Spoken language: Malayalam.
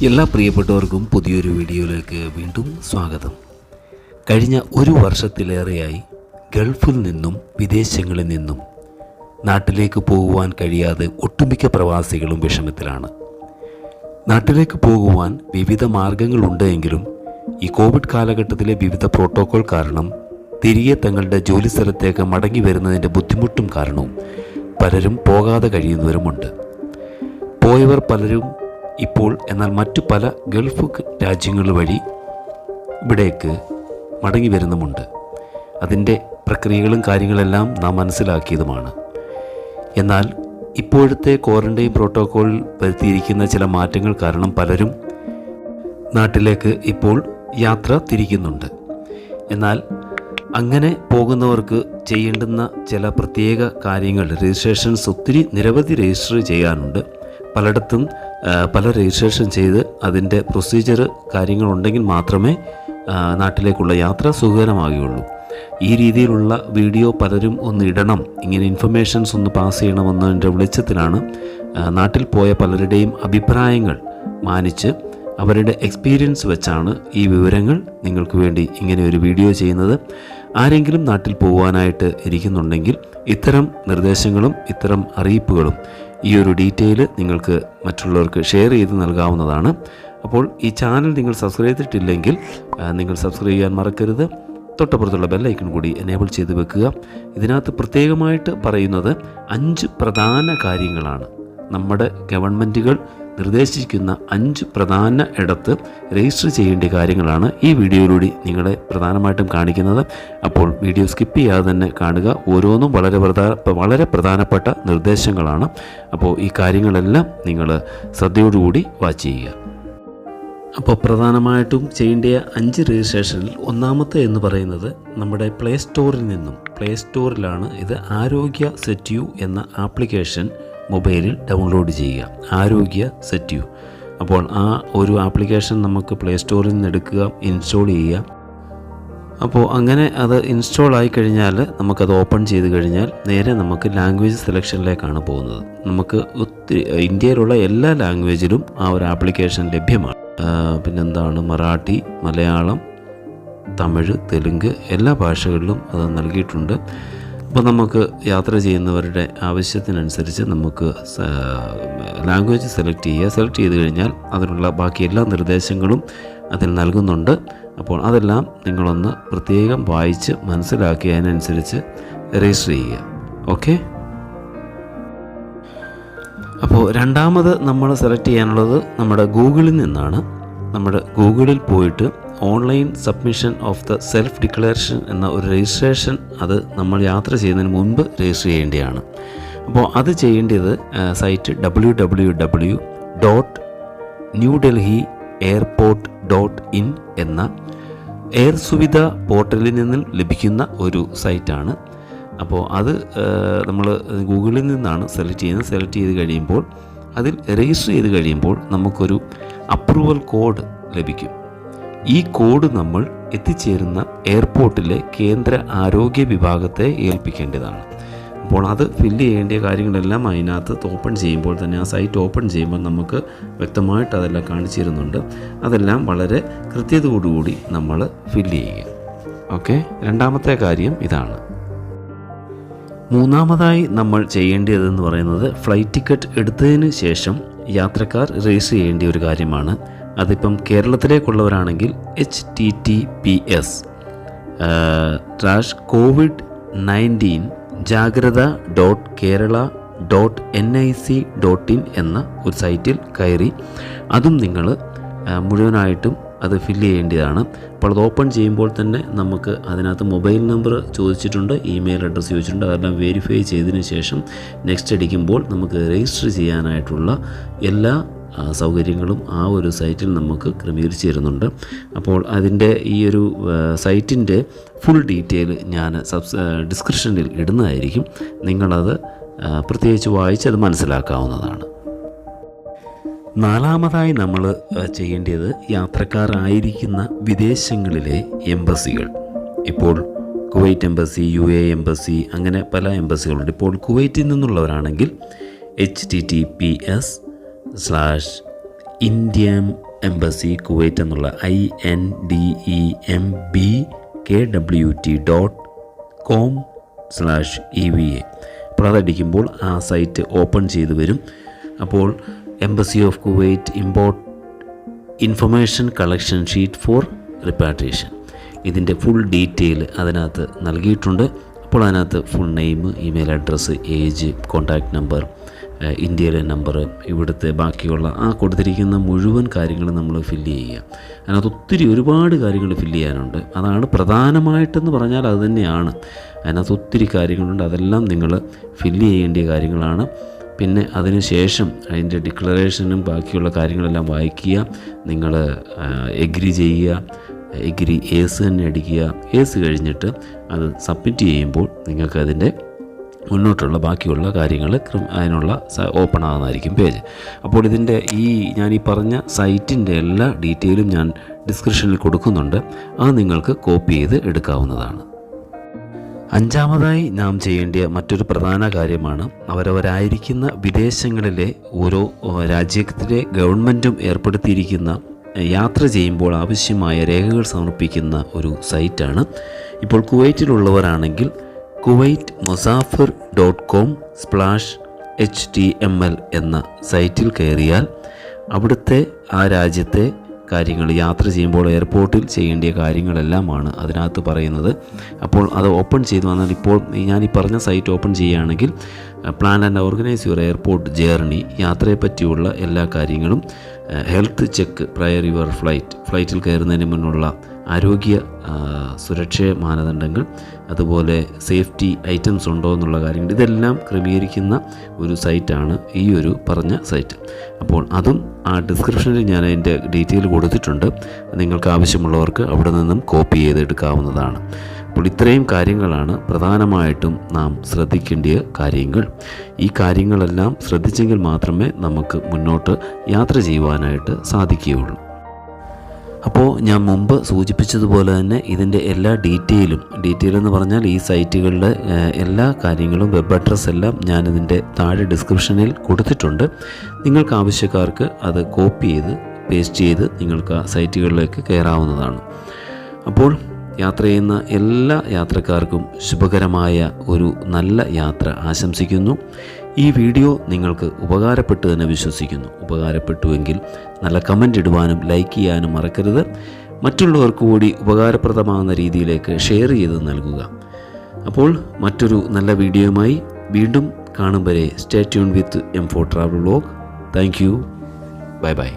എല്ലാ പ്രിയപ്പെട്ടവർക്കും പുതിയൊരു വീഡിയോയിലേക്ക് വീണ്ടും സ്വാഗതം. കഴിഞ്ഞ ഒരു വർഷത്തിലേറെയായി ഗൾഫിൽ നിന്നും വിദേശങ്ങളിൽ നിന്നും നാട്ടിലേക്ക് പോകുവാൻ കഴിയാതെ ഒട്ടുമിക്ക പ്രവാസികളും വിഷമത്തിലാണ്. നാട്ടിലേക്ക് പോകുവാൻ വിവിധ മാർഗങ്ങളുണ്ട് എങ്കിലും ഈ കോവിഡ് കാലഘട്ടത്തിലെ വിവിധ പ്രോട്ടോക്കോൾ കാരണം തിരികെ തങ്ങളുടെ ജോലി സ്ഥലത്തേക്ക് മടങ്ങി വരുന്നതിൻ്റെ ബുദ്ധിമുട്ടും കാരണവും പലരും പോകാതെ കഴിയുന്നവരുമുണ്ട്. പോയവർ പലരും ഇപ്പോൾ എന്നാൽ മറ്റു പല ഗൾഫ് രാജ്യങ്ങൾ വഴി ഇവിടേക്ക് മടങ്ങി വരുന്നുമുണ്ട്. അതിൻ്റെ പ്രക്രിയകളും കാര്യങ്ങളെല്ലാം നാം മനസ്സിലാക്കിയതുമാണ്. എന്നാൽ ഇപ്പോഴത്തെ ക്വാറന്റൈൻ പ്രോട്ടോക്കോളിൽ വരുത്തിയിരിക്കുന്ന ചില മാറ്റങ്ങൾ കാരണം പലരും നാട്ടിലേക്ക് ഇപ്പോൾ യാത്ര തിരിക്കുന്നുണ്ട്. എന്നാൽ അങ്ങനെ പോകുന്നവർക്ക് ചെയ്യേണ്ടുന്ന ചില പ്രത്യേക കാര്യങ്ങൾ, രജിസ്ട്രേഷൻസ് നിരവധി രജിസ്റ്റർ ചെയ്യാനുണ്ട്. പലയിടത്തും പല രജിസ്ട്രേഷൻ ചെയ്ത് അതിൻ്റെ പ്രൊസീജിയർ കാര്യങ്ങളുണ്ടെങ്കിൽ മാത്രമേ നാട്ടിലേക്കുള്ള യാത്ര സുഖകരമാകുകയുള്ളൂ. ഈ രീതിയിലുള്ള വീഡിയോ പലരും ഒന്ന് ഇടണം, ഇങ്ങനെ ഇൻഫർമേഷൻസ് ഒന്ന് പാസ് ചെയ്യണമെന്നതിൻ്റെ വെളിച്ചത്തിലാണ് നാട്ടിൽ പോയ പലരുടെയും അഭിപ്രായങ്ങൾ മാനിച്ച് അവരുടെ എക്സ്പീരിയൻസ് വെച്ചാണ് ഈ വിവരങ്ങൾ നിങ്ങൾക്ക് വേണ്ടി ഇങ്ങനെ ഒരു വീഡിയോ ചെയ്യുന്നത്. ആരെങ്കിലും നാട്ടിൽ പോകുവാനായിട്ട് ഇരിക്കുന്നുണ്ടെങ്കിൽ ഇത്തരം നിർദ്ദേശങ്ങളും ഇത്തരം അറിയിപ്പുകളും ഈ ഒരു ഡീറ്റെയിൽ നിങ്ങൾക്ക് മറ്റുള്ളവർക്ക് ഷെയർ ചെയ്ത് നൽകാവുന്നതാണ്. അപ്പോൾ ഈ ചാനൽ നിങ്ങൾ സബ്സ്ക്രൈബ് ചെയ്തിട്ടില്ലെങ്കിൽ നിങ്ങൾ സബ്സ്ക്രൈബ് ചെയ്യാൻ മറക്കരുത്. തൊട്ടപ്പുറത്തുള്ള ബെല്ലൈക്കൺ കൂടി എനേബിൾ ചെയ്ത് വെക്കുക. ഇതിനകത്ത് പ്രത്യേകമായിട്ട് പറയുന്നത് 5 പ്രധാന കാര്യങ്ങളാണ്. നമ്മുടെ ഗവൺമെൻറ്റുകൾ നിർദ്ദേശിക്കുന്ന 5 പ്രധാന ഇടത്ത് രജിസ്റ്റർ ചെയ്യേണ്ട കാര്യങ്ങളാണ് ഈ വീഡിയോയിലൂടെ നിങ്ങളെ പ്രധാനമായിട്ടും കാണിക്കുന്നത്. അപ്പോൾ വീഡിയോ സ്കിപ്പ് ചെയ്യാതെ തന്നെ കാണുക. ഓരോന്നും വളരെ പ്രധാനപ്പെട്ട നിർദ്ദേശങ്ങളാണ്. അപ്പോൾ ഈ കാര്യങ്ങളെല്ലാം നിങ്ങൾ ശ്രദ്ധയോടുകൂടി വാച്ച് ചെയ്യുക. അപ്പോൾ പ്രധാനമായിട്ടും ചെയ്യേണ്ട 5 രജിസ്ട്രേഷനിൽ ഒന്നാമത്തെ എന്ന് പറയുന്നത് നമ്മുടെ പ്ലേ സ്റ്റോറിലാണ് ഇത്. ആരോഗ്യ സെറ്റ്യു എന്ന ആപ്ലിക്കേഷൻ മൊബൈലിൽ ഡൗൺലോഡ് ചെയ്യുക. ആരോഗ്യ സെറ്റ്യു. അപ്പോൾ ആ ഒരു ആപ്ലിക്കേഷൻ നമുക്ക് പ്ലേ സ്റ്റോറിൽ നിന്ന് എടുക്കുക, ഇൻസ്റ്റാൾ ചെയ്യുക. അപ്പോൾ അങ്ങനെ അത് ഇൻസ്റ്റാൾ ആയി കഴിഞ്ഞാൽ നമുക്കത് ഓപ്പൺ ചെയ്ത് കഴിഞ്ഞാൽ നേരെ നമുക്ക് ലാംഗ്വേജ് സെലക്ഷനിലേക്കാണ് പോകുന്നത്. നമുക്ക് ഇന്ത്യയിലുള്ള എല്ലാ ലാംഗ്വേജിലും ആ ഒരു ആപ്ലിക്കേഷൻ ലഭ്യമാണ്. പിന്നെന്താണ്, മറാഠി, മലയാളം, തമിഴ്, തെലുങ്ക് എല്ലാ ഭാഷകളിലും അത് നൽകിയിട്ടുണ്ട്. അപ്പോൾ നമുക്ക് യാത്ര ചെയ്യുന്നവരുടെ ആവശ്യത്തിനനുസരിച്ച് നമുക്ക് ലാംഗ്വേജ് സെലക്ട് ചെയ്ത് കഴിഞ്ഞാൽ അതിനുള്ള ബാക്കി എല്ലാ നിർദ്ദേശങ്ങളും അതിൽ നൽകുന്നുണ്ട്. അപ്പോൾ അതെല്ലാം നിങ്ങളൊന്ന് പ്രത്യേകം വായിച്ച് മനസ്സിലാക്കി അതിനനുസരിച്ച് രജിസ്റ്റർ ചെയ്യുക. ഓക്കെ. അപ്പോൾ രണ്ടാമത് നമ്മൾ സെലക്ട് ചെയ്യാനുള്ളത് നമ്മുടെ ഗൂഗിളിൽ നിന്നാണ്. നമ്മുടെ ഗൂഗിളിൽ പോയിട്ട് online submission of the self declaration എന്ന ഒരു രജിസ്ട്രേഷൻ, അത് നമ്മൾ യാത്ര ചെയ്യുന്നതിന് മുൻപ് രജിസ്റ്റർ ചെയ്യേണ്ടതാണ്. അപ്പോൾ അത് ചെയ്യേണ്ടത് സൈറ്റ് www.newdelhiairport.in എന്ന എയർ സുവിധ പോർട്ടലിൽ നിന്നും ലഭിക്കുന്ന ഒരു സൈറ്റാണ്. അപ്പോൾ അത് നമ്മൾ ഗൂഗിളിൽ നിന്നാണ് സെലക്ട് ചെയ്ത് കഴിയുമ്പോൾ അതിൽ രജിസ്റ്റർ ചെയ്ത് കഴിയുമ്പോൾ നമുക്കൊരു അപ്രൂവൽ കോഡ് ലഭിക്കും. ഈ കോഡ് നമ്മൾ എത്തിച്ചേരുന്ന എയർപോർട്ടിലെ കേന്ദ്ര ആരോഗ്യ വിഭാഗത്തെ ഏൽപ്പിക്കേണ്ടതാണ്. അപ്പോൾ അത് ഫില്ല് ചെയ്യേണ്ട കാര്യങ്ങളെല്ലാം അതിനകത്ത് ഓപ്പൺ ചെയ്യുമ്പോൾ തന്നെ, ആ സൈറ്റ് ഓപ്പൺ ചെയ്യുമ്പോൾ നമുക്ക് വ്യക്തമായിട്ട് അതെല്ലാം കാണിച്ചു തരുന്നുണ്ട്. അതെല്ലാം വളരെ കൃത്യതയോടുകൂടി നമ്മൾ ഫില്ല് ചെയ്യുക. ഓക്കെ. രണ്ടാമത്തെ കാര്യം ഇതാണ്. മൂന്നാമതായി നമ്മൾ ചെയ്യേണ്ടതെന്ന് പറയുന്നത് ഫ്ലൈറ്റ് ടിക്കറ്റ് എടുത്തതിന് ശേഷം യാത്രക്കാർ രജിസ്റ്റർ ചെയ്യേണ്ട ഒരു കാര്യമാണ്. അതിപ്പം കേരളത്തിലേക്കുള്ളവരാണെങ്കിൽ https:/covid19 jagrada.kerala.nic.in എന്ന ഒരു സൈറ്റിൽ കയറി അതും നിങ്ങൾ മുഴുവനായിട്ടും അത് ഫില്ല് ചെയ്യേണ്ടതാണ്. അപ്പോൾ അത് ഓപ്പൺ ചെയ്യുമ്പോൾ തന്നെ നമുക്ക് അതിനകത്ത് മൊബൈൽ നമ്പർ ചോദിച്ചിട്ടുണ്ട്, ഇമെയിൽ അഡ്രസ്സ് ചോദിച്ചിട്ടുണ്ട്. അതെല്ലാം വെരിഫൈ ചെയ്തതിന് ശേഷം നെക്സ്റ്റ് അടിക്കുമ്പോൾ നമുക്ക് രജിസ്റ്റർ ചെയ്യാനായിട്ടുള്ള എല്ലാ സൗകര്യങ്ങളും ആ ഒരു സൈറ്റിൽ നമുക്ക് ക്രമീകരിച്ച് തരുന്നുണ്ട്. അപ്പോൾ അതിൻ്റെ ഈ ഒരു സൈറ്റിൻ്റെ ഫുൾ ഡീറ്റെയിൽ ഞാൻ ഡിസ്ക്രിപ്ഷനിൽ ഇടുന്നതായിരിക്കും. നിങ്ങളത് പ്രത്യേകിച്ച് വായിച്ച് അത് മനസ്സിലാക്കാവുന്നതാണ്. നാലാമതായി നമ്മൾ ചെയ്യേണ്ടത് യാത്രക്കാരായിരിക്കുന്ന വിദേശങ്ങളിലെ എംബസികൾ. ഇപ്പോൾ കുവൈറ്റ് എംബസി, UAE എംബസി, അങ്ങനെ പല എംബസികളുണ്ട്. ഇപ്പോൾ കുവൈറ്റിൽ നിന്നുള്ളവരാണെങ്കിൽ https/indian embassy kuwait എന്നുള്ള INDEMBKWT.com/EVA. അപ്പോൾ അതടിക്കുമ്പോൾ ആ സൈറ്റ് ഓപ്പൺ ചെയ്ത് വരും. അപ്പോൾ embassy of Kuwait information collection sheet for repatriation, ഇതിൻ്റെ ഫുൾ ഡീറ്റെയിൽ അതിനകത്ത് നൽകിയിട്ടുണ്ട്. അപ്പോൾ അതിനകത്ത് full name, email address, age, contact number, ഇന്ത്യയിലെ നമ്പർ, ഇവിടുത്തെ ബാക്കിയുള്ള ആ കൊടുത്തിരിക്കുന്ന മുഴുവൻ കാര്യങ്ങളും നമ്മൾ ഫില്ല് ചെയ്യുക. അതിനകത്ത് ഒരുപാട് കാര്യങ്ങൾ ഫില്ല് ചെയ്യാനുണ്ട്. അതാണ് പ്രധാനമായിട്ടെന്ന് പറഞ്ഞാൽ അത് തന്നെയാണ്. അതിനകത്ത് ഒത്തിരി കാര്യങ്ങളുണ്ട്. അതെല്ലാം നിങ്ങൾ ഫില്ല് ചെയ്യേണ്ട കാര്യങ്ങളാണ്. പിന്നെ അതിന് ശേഷം അതിൻ്റെ ഡിക്ലറേഷനും ബാക്കിയുള്ള കാര്യങ്ങളെല്ലാം വായിക്കുക. നിങ്ങൾ എഗ്രി ചെയ്യുക. എഗ്രി ഏസ് തന്നെ അടിക്കുക. ഏസ് കഴിഞ്ഞിട്ട് അത് സബ്മിറ്റ് ചെയ്യുമ്പോൾ നിങ്ങൾക്ക് അതിൻ്റെ മുന്നോട്ടുള്ള ബാക്കിയുള്ള കാര്യങ്ങൾ അതിനുള്ള ഓപ്പൺ ആകുന്നതായിരിക്കും പേജ്. അപ്പോൾ ഇതിൻ്റെ ഞാൻ ഈ പറഞ്ഞ സൈറ്റിൻ്റെ എല്ലാ ഡീറ്റെയിലും ഞാൻ ഡിസ്ക്രിപ്ഷനിൽ കൊടുക്കുന്നുണ്ട്. അത് നിങ്ങൾക്ക് കോപ്പി ചെയ്ത് എടുക്കാവുന്നതാണ്. അഞ്ചാമതായി നാം ചെയ്യേണ്ട മറ്റൊരു പ്രധാന കാര്യമാണ് അവരവരായിരിക്കുന്ന വിദേശങ്ങളിലെ ഓരോ രാജ്യത്തിലെ ഗവൺമെൻറ്റും ഏർപ്പെടുത്തിയിരിക്കുന്ന യാത്ര ചെയ്യുമ്പോൾ ആവശ്യമായ രേഖകൾ സമർപ്പിക്കുന്ന ഒരു സൈറ്റാണ്. ഇപ്പോൾ കുവൈറ്റിലുള്ളവരാണെങ്കിൽ kuwaitmusafir.com/html എന്ന സൈറ്റിൽ കയറിയാൽ അവിടുത്തെ ആ രാജ്യത്തെ കാര്യങ്ങൾ, യാത്ര ചെയ്യുമ്പോൾ എയർപോർട്ടിൽ ചെയ്യേണ്ട കാര്യങ്ങളെല്ലാമാണ് അതിനകത്ത് പറയുന്നത്. അപ്പോൾ അത് ഓപ്പൺ ചെയ്തു വന്നാൽ, ഇപ്പോൾ ഞാൻ ഈ പറഞ്ഞ സൈറ്റ് ഓപ്പൺ ചെയ്യുകയാണെങ്കിൽ plan and organise your airport journey, യാത്രയെ പറ്റിയുള്ള എല്ലാ കാര്യങ്ങളും, ഹെൽത്ത് ചെക്ക് പ്രയർ യുവർ ഫ്ലൈറ്റിൽ കയറുന്നതിന് മുന്നുള്ള ആരോഗ്യ സുരക്ഷാ മാനദണ്ഡങ്ങൾ, അതുപോലെ സേഫ്റ്റി ഐറ്റംസ് ഉണ്ടോ എന്നുള്ള കാര്യങ്ങൾ, ഇതെല്ലാം ക്രമീകരിക്കുന്ന ഒരു സൈറ്റാണ് ഈ ഒരു പറഞ്ഞ സൈറ്റ്. അപ്പോൾ അതും ആ ഡിസ്ക്രിപ്ഷനിൽ ഞാൻ അതിൻ്റെ ഡീറ്റെയിൽ കൊടുത്തിട്ടുണ്ട്. നിങ്ങൾക്ക് ആവശ്യമുള്ളവർക്ക് അവിടെ നിന്നും കോപ്പി ചെയ്തെടുക്കാവുന്നതാണ്. അപ്പോൾ ഇത്രയും കാര്യങ്ങളാണ് പ്രധാനമായിട്ടും നാം ശ്രദ്ധിക്കേണ്ട കാര്യങ്ങൾ. ഈ കാര്യങ്ങളെല്ലാം ശ്രദ്ധിച്ചെങ്കിൽ മാത്രമേ നമുക്ക് മുന്നോട്ട് യാത്ര ചെയ്യുവാനായിട്ട് സാധിക്കുകയുള്ളൂ. അപ്പോൾ ഞാൻ മുമ്പ് സൂചിപ്പിച്ചതുപോലെ തന്നെ ഇതിൻ്റെ എല്ലാ ഡീറ്റെയിൽ എന്ന് പറഞ്ഞാൽ ഈ സൈറ്റുകളുടെ എല്ലാ കാര്യങ്ങളും, വെബ് അഡ്രസ്സ് എല്ലാം ഞാനിതിൻ്റെ താഴെ ഡിസ്ക്രിപ്ഷനിൽ കൊടുത്തിട്ടുണ്ട്. നിങ്ങൾക്ക് ആവശ്യക്കാർക്ക് അത് കോപ്പി ചെയ്ത് പേസ്റ്റ് ചെയ്ത് നിങ്ങൾക്ക് ആ സൈറ്റുകളിലേക്ക് കയറാവുന്നതാണ്. അപ്പോൾ യാത്ര ചെയ്യുന്ന എല്ലാ യാത്രക്കാർക്കും ശുഭകരമായ ഒരു നല്ല യാത്ര ആശംസിക്കുന്നു. ഈ വീഡിയോ നിങ്ങൾക്ക് ഉപകാരപ്പെട്ടു തന്നെ വിശ്വസിക്കുന്നു. ഉപകാരപ്പെട്ടുവെങ്കിൽ നല്ല കമൻ്റ് ഇടുവാനും ലൈക്ക് ചെയ്യാനും മറക്കരുത്. മറ്റുള്ളവർക്ക് കൂടി ഉപകാരപ്രദമാകുന്ന രീതിയിലേക്ക് ഷെയർ ചെയ്ത് നൽകുക. അപ്പോൾ മറ്റൊരു നല്ല വീഡിയോയുമായി വീണ്ടും കാണും വരെ stay tune with M4 travel vlog. Thank you. Bye bye.